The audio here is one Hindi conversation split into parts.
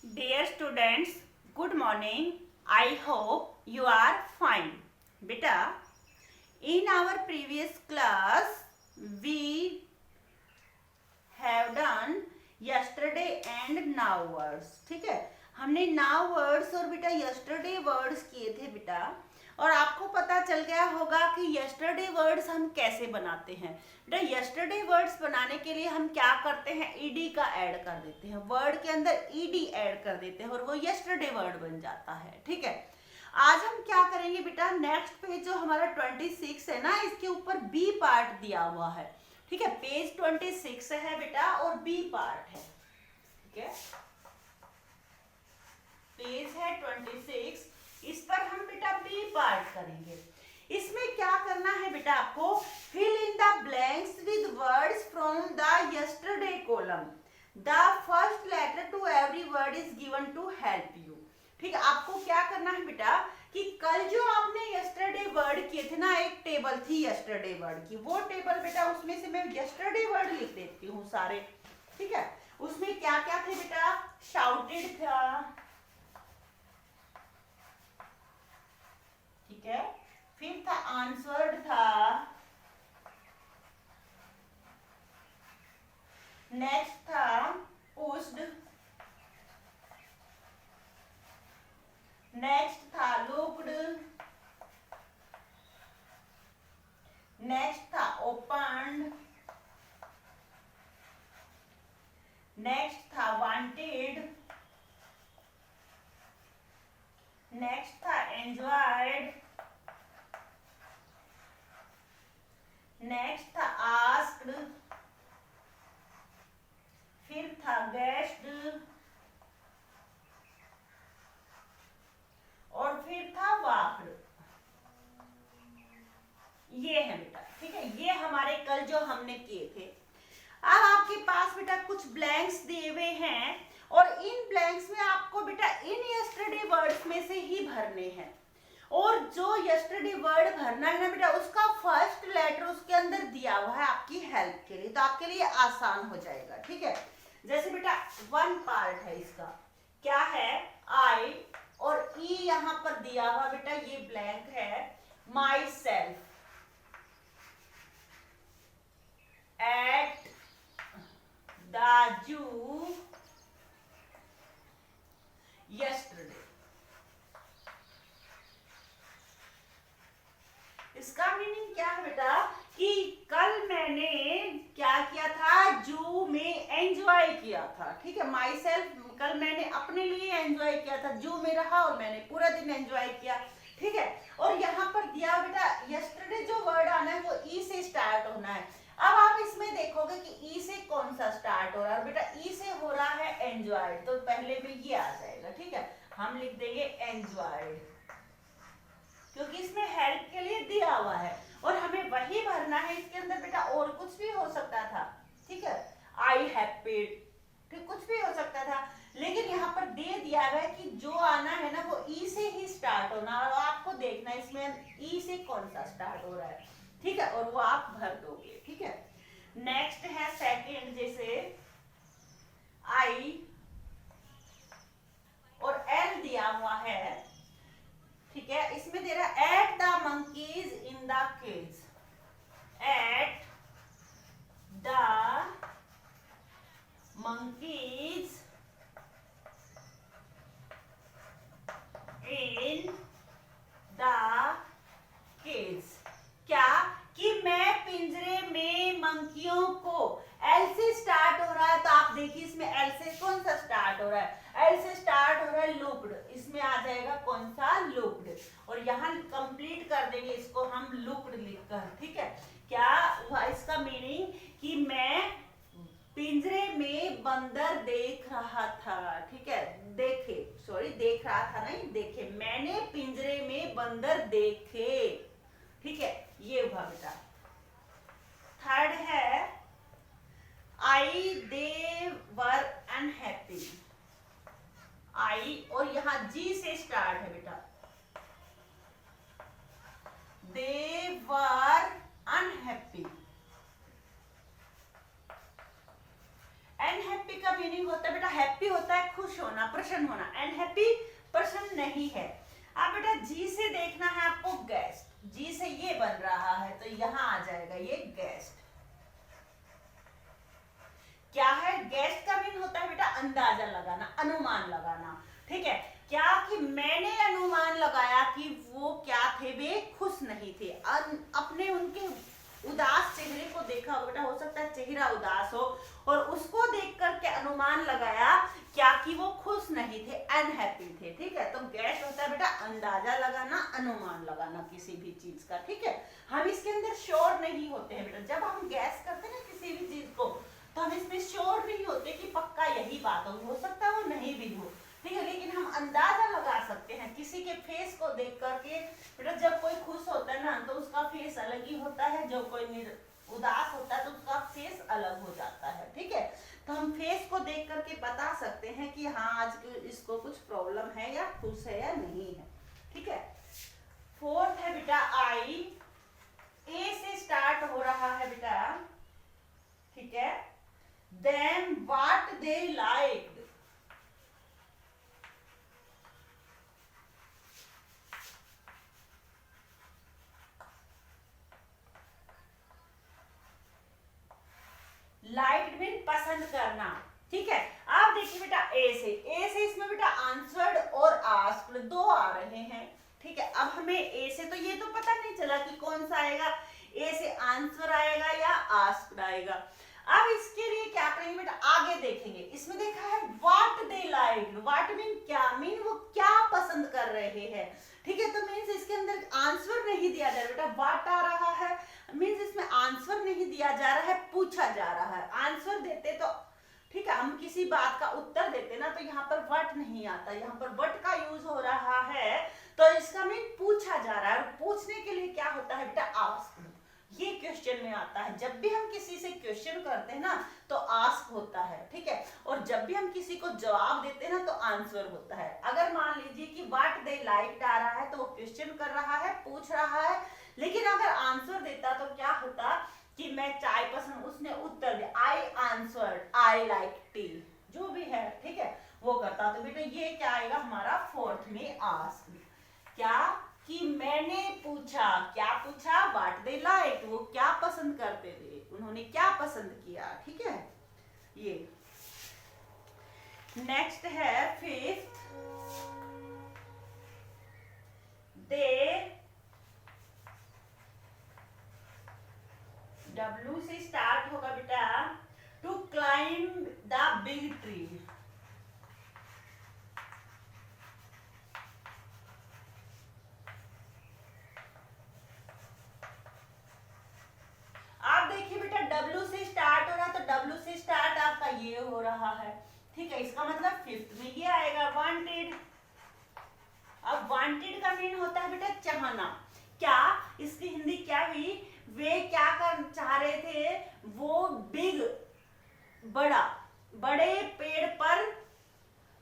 Dear students, good morning. I hope you are fine. Beta, in our previous class, we have done yesterday and now words. ठीक है, हमने now words और बेटा yesterday words किए थे बेटा, और आपको पता चल गया होगा कि yesterday words हम कैसे बनाते हैं। बेटा yesterday words बनाने के लिए हम क्या करते हैं, ed का ऐड कर देते हैं, वर्ड के अंदर ed ऐड कर देते हैं और वो yesterday word बन जाता है। ठीक है, आज हम क्या करेंगे बेटा, नेक्स्ट पेज जो हमारा 26 है ना, इसके ऊपर बी पार्ट दिया हुआ है। ठीक है, पेज 26 है बेटा और बी पार्ट है। ठीक है, पेज है 26, इस पर हम बेटा बी पार्ट करेंगे। इसमें क्या करना है बेटा, आपको fill in the blanks with words from the yesterday column. The first letter to every word is given to help you. ठीक है, आपको क्या करना है बेटा कि कल जो आपने यस्टरडे वर्ड किए थे ना, एक टेबल थी यस्टरडे वर्ड की, वो टेबल बेटा उसमें से मैं यस्टरडे वर्ड लिख देती हूँ सारे। ठीक है, उसमें क्या क्या थे बेटा, शाउटेड था, ठीक है, फिर था आंसर्ड था, नेक्स्ट था पुश्ड, नेक्स्ट था लुक्ड, नेक्स्ट था ओपन्ड, नेक्स्ट था वांटेड, नेक्स्ट था एंजॉयड, नेक्स्ट था आस्क्ड, फिर था गेस्ड और फिर था वाक्ड। ये है बेटा। ठीक है, ये हमारे कल जो हमने किए थे। अब आपके पास बेटा कुछ ब्लैंक्स दिए हुए हैं और इन ब्लैंक्स में आपको बेटा इन यस्टरडे वर्ड्स में से ही भरने हैं, और जो यस्टरडे वर्ड भरना है ना बेटा, उसका फर्स्ट लेटर उसके अंदर दिया हुआ है आपकी हेल्प के लिए, तो आपके लिए आसान हो जाएगा। ठीक है, जैसे बेटा वन पार्ट है इसका, क्या है, आई, और ई यहां पर दिया हुआ बेटा ये ब्लैंक है, my self at the zoo yesterday. इसका मीनिंग क्या है बेटा कि कल मैंने क्या किया था, जू में एंजॉय किया था। ठीक है, माई सेल्फ, कल मैंने अपने लिए एंजॉय किया था, जू में रहा और मैंने पूरा दिन एंजॉय किया। ठीक है, और यहाँ पर दिया बेटा यस्टरडे जो वर्ड आना है वो ई से स्टार्ट होना है। अब आप इसमें देखोगे कि ई से कौन सा स्टार्ट हो रहा है, बेटा ई से हो रहा है एंजॉयड, तो पहले में ये आ जाएगा। ठीक है, हम लिख देंगे एंजॉयड, क्योंकि इसमें हेल्प के लिए दिया हुआ है और हमें वही भरना है। इसके अंदर बेटा और कुछ भी हो सकता था। ठीक है, आई हैप्पीड, ठीक, कुछ भी हो सकता था, लेकिन यहाँ पर दे दिया हुआ है कि जो आना है ना वो ई से ही स्टार्ट होना, और आपको देखना है इसमें ई से कौन सा स्टार्ट हो रहा है। ठीक है, और वो आप भर दोगे। ठीक है, नेक्स्ट है सेकंड, जैसे आई और एल दिया हुआ है। ठीक है, इसमें दे रहा है at the monkeys in the cage, at the monkeys in the cage. क्या कि मैं पिंजरे में मंकियों को, एल से स्टार्ट हो रहा है, तो आप देखिए इसमें एल से कौन सा स्टार्ट हो रहा है, एल से स्टार्ट हो रहा है लुक्ड, इसमें आ जाएगा कौन सा, लुक्ड, और यहाँ कंप्लीट कर देंगे इसको हम लुक्ड लिखकर। ठीक है, क्या हुआ इसका मीनिंग कि मैं पिंजरे में बंदर देख रहा था। ठीक है, देखे, सॉरी देख रहा था नहीं, देखे, मैंने पिंजरे में बंदर देखे। ठीक है, ये हुआ बेटा। थर्ड है आई दे वर अनहैप्पी, आई और यहां जी से स्टार्ट है बेटा, दे वर अनहैप्पी अनहैप्पी का मीनिंग होता है बेटा, हैप्पी होता है खुश होना, प्रसन्न होना, अनहैप्पी प्रसन्न नहीं है। अब बेटा जी से देखना है आपको गेस्ट, जी से ये बन रहा है तो यहां आ जाएगा ये गेस्ट। क्या है गेस्ट का मीन होता है बेटा अंदाजा लगाना, अनुमान लगाना, ठीक है। क्या कि मैंने अनुमान लगाया कि वो क्या थे, वे खुश नहीं थे। अपने उनके उदास चेहरे को देखा बेटा, हो सकता है चेहरा उदास हो, और उसको देख करके अनुमान लगाया क्या कि वो खुश नहीं थे, अनहैप्पी थे, ठीक है। तो गैस होता है बेटा अंदाजा लगाना, अनुमान लगाना किसी भी चीज का, ठीक है। हम इसके अंदर श्योर नहीं होते हैं बेटा, जब हम गैस करते हैं ना किसी भी चीज को तो हम इसमें श्योर नहीं होते कि पक्का यही बात हो सकता है वो नहीं भी हो, ठीक है। लेकिन हम अंदाजा लगा सकते हैं किसी के फेस को देख करके बेटा, जब कोई खुश होता है ना तो उसका फेस अलग ही होता है, जब कोई उदास होता है तो उसका फेस अलग हो जाता है, ठीक है। तो हम फेस को देख करके बता सकते हैं कि हाँ आज इसको कुछ प्रॉब्लम है या खुश है या नहीं है, ठीक है। फोर्थ है बेटा आई, ए से स्टार्ट हो रहा है बेटा, ठीक है। Them what they liked, liked mean पसंद करना, ठीक है। अब देखिए बेटा ए से इसमें बेटा आंसर्ड और आस्क्ड दो आ रहे हैं, ठीक है। अब हमें ए से तो ये तो पता नहीं चला कि कौन सा आएगा, ए से आंसर आएगा या आस्क्ड आएगा। अब इसके लिए क्या करेंगे बेटा, आगे देखेंगे। इसमें देखा है what they like, what mean क्या, मीन वो क्या पसंद कर रहे हैं, ठीक है। तो मीन्स इसके अंदर आंसर नहीं दिया जा रहा बेटा, व्हाट आ रहा है, मीन्स इसमें आंसर नहीं दिया जा रहा है, पूछा जा रहा है। आंसर देते तो ठीक है, हम किसी बात का उत्तर देते ना तो यहाँ पर व्हाट नहीं आता, यहाँ पर व्हाट का यूज हो रहा है, तो इसका मीन पूछा जा रहा है। पूछने के लिए क्या होता है बेटा आस्क, ये क्वेश्चन में आता है। जब भी हम किसी से क्वेश्चन करते हैं ना तो आस्क होता है, ठीक है। और जब भी हम किसी को जवाब देते हैं ना तो आंसर होता है। अगर मान लीजिए कि व्हाट दे लाइक्ड आ रहा है तो वो क्वेश्चन कर रहा है, पूछ रहा है, लेकिन अगर आंसर देता तो क्या होता कि मैं चाय पसंद, उसने उत्तर दिया I answered I like T, जो भी है, ठीक है, वो करता। तो बेटा ये क्या आएगा हमारा फोर्थ में आस्क, क्या कि मैंने पूछा, क्या पूछा, व्हाट दे लाइक, वो क्या पसंद करते थे, उन्होंने क्या पसंद किया, ठीक है। ये नेक्स्ट है फिफ्थ, दे, डब्ल्यू से स्टार्ट होगा बेटा, to climb the big tree. आप देखिए बेटा डब्ल्यू से स्टार्ट हो रहा है तो डब्ल्यू से स्टार्ट आपका ये हो रहा है, ठीक है। इसका मतलब फिफ्थ में ये आएगा वांटेड। अब वांटेड का मीन होता है बेटा चाहना। क्या इसकी हिंदी क्या हुई, वे क्या कर चाह रहे थे, वो बिग बड़ा बड़े पेड़ पर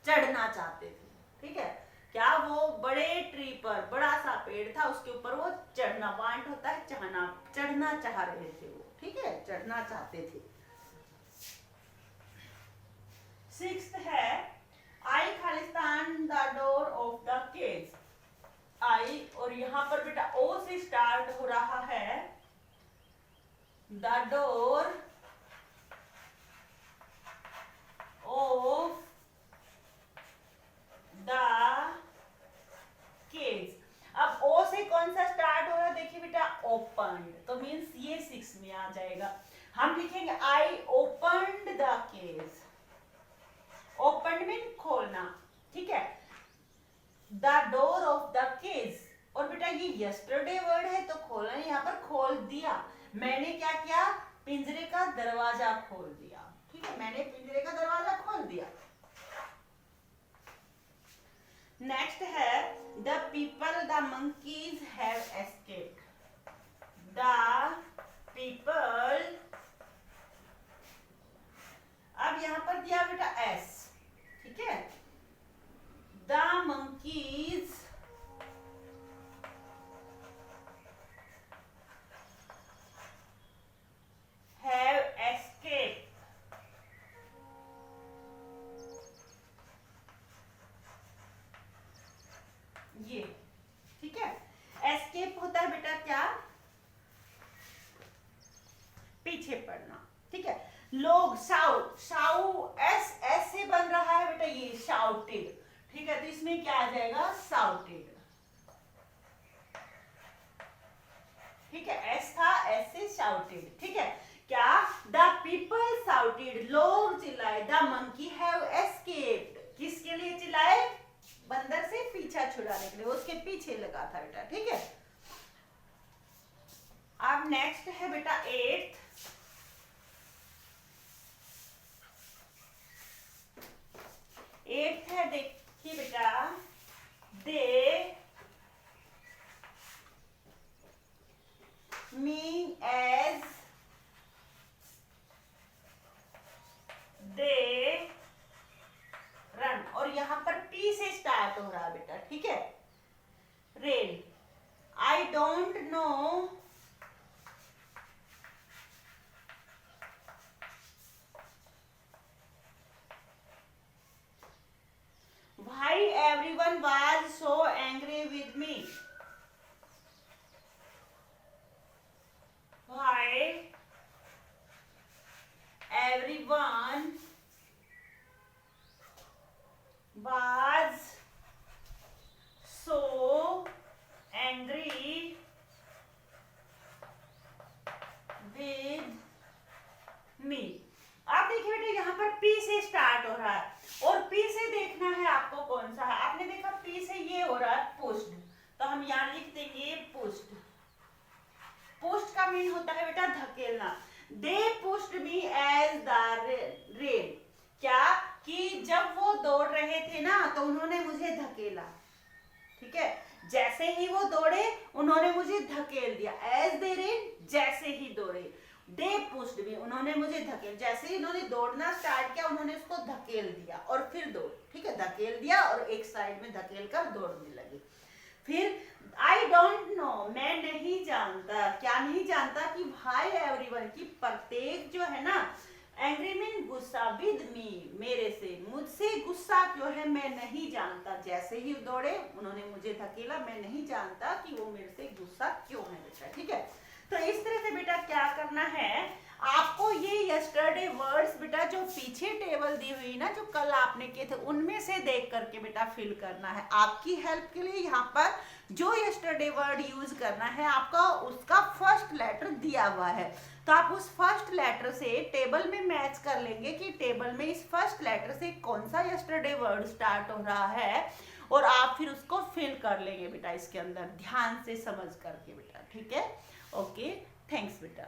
चढ़ना चाहते थे, ठीक है। क्या वो बड़े ट्री पर, बड़ा सा पेड़ था उसके ऊपर वो चढ़ना, वांट होता है चाहना, चढ़ना चाह रहे थे वो, ठीक है, चढ़ना चाहते थे। सिक्स्थ है आई खालिस्तान the door of the cage, I और यहां पर बेटा ओ से स्टार्ट हो रहा है, the door of the cage. अब ओ से कौन सा स्टार्ट हो रहा है, देखिए बेटा ओपन्ड, तो मींस ये 6 में आ जाएगा। हम लिखेंगे I opened the cage, opened mean खोलना, ठीक है, the door of the cage. और बेटा ये यस्टरडे वर्ड है तो खोलना, यहाँ पर खोल दिया, मैंने क्या किया, पिंजरे का दरवाजा खोल दिया, ठीक है, मैंने पिंजरे का दरवाजा खोल दिया। नेक्स्ट है the people the monkeys have escaped, the people, अब यहां पर दिया बेटा एस, ठीक है, the monkeys have escaped, shouted, ठीक है, तो इसमें क्या आ जाएगा शाउटेड, ठीक है, एस था, एस से शाउटेड, ठीक है, क्या द पीपल शाउटेड, लोग चिल्लाए, द मंकी हैव एस्केप्ड, किसके लिए चिल्लाए, बंदर से पीछा छुड़ाने के लिए, उसके पीछे लगा था बेटा, ठीक है। अब नेक्स्ट है बेटा 8th, है, देखिए बेटा, they mean as they run, और यहां पर पी से स्टार्ट हो रहा है बेटा, ठीक है, rain, I don't know why everyone was so angry with me, why everyone was so angry with me। आप देखिए बेटा यहाँ पर P से स्टार्ट हो रहा है, और P से देखना है आपको कौन सा है, आपने देखा P से ये हो रहा है पुश्ड, तो हम यहाँ लिख देंगे पुश्ड, पुश्ड का मीन होता है बेटा धकेलना, they pushed me as the rain, क्या कि जब वो दौड़ रहे थे ना तो उन्होंने मुझे धकेला, ठीक है, जैसे ही वो दौड़े उन्होंने मुझे धकेल दिया, एज दे रेन, जैसे ही दौड़े, दे पुश्ड मी, उन्होंने मुझे धकेल, जैसे ही इन्होंने दौड़ना स्टार्ट किया उन्होंने उसको धकेल दिया और फिर दौड़, ठीक है, धकेल दिया और एक साइड में धकेल कर दौड़ने लगे। फिर आई डोंट नो, मैं नहीं जानता, क्या नहीं जानता कि भाई एवरीवन, की प्रत्येक जो है ना, एंग्री मीन गुस्सा, विद मी, मेरे से, मुझसे गुस्सा क्यों है, मैं नहीं जानता, जैसे ही दौड़े उन्होंने मुझे धकेला, मैं नहीं जानता कि वो मेरे से गुस्सा क्यों है बेटा, ठीक है। तो इस तरह से बेटा क्या करना है, आपको ये यस्टरडे वर्ड्स बेटा जो पीछे टेबल दी हुई ना, जो कल आपने किए थे, उनमें से देख करके बेटा फिल करना है। आपकी हेल्प के लिए यहाँ पर जो यस्टरडे वर्ड यूज करना है आपका, उसका फर्स्ट लेटर दिया हुआ है, तो आप उस फर्स्ट लेटर से टेबल में मैच कर लेंगे कि टेबल में इस फर्स्ट लेटर से कौन सा यस्टरडे वर्ड स्टार्ट हो रहा है, और आप फिर उसको फिल कर लेंगे बेटा इसके अंदर, ध्यान से समझ करके बेटा, ठीक है। ओके, थैंक्स बेटा।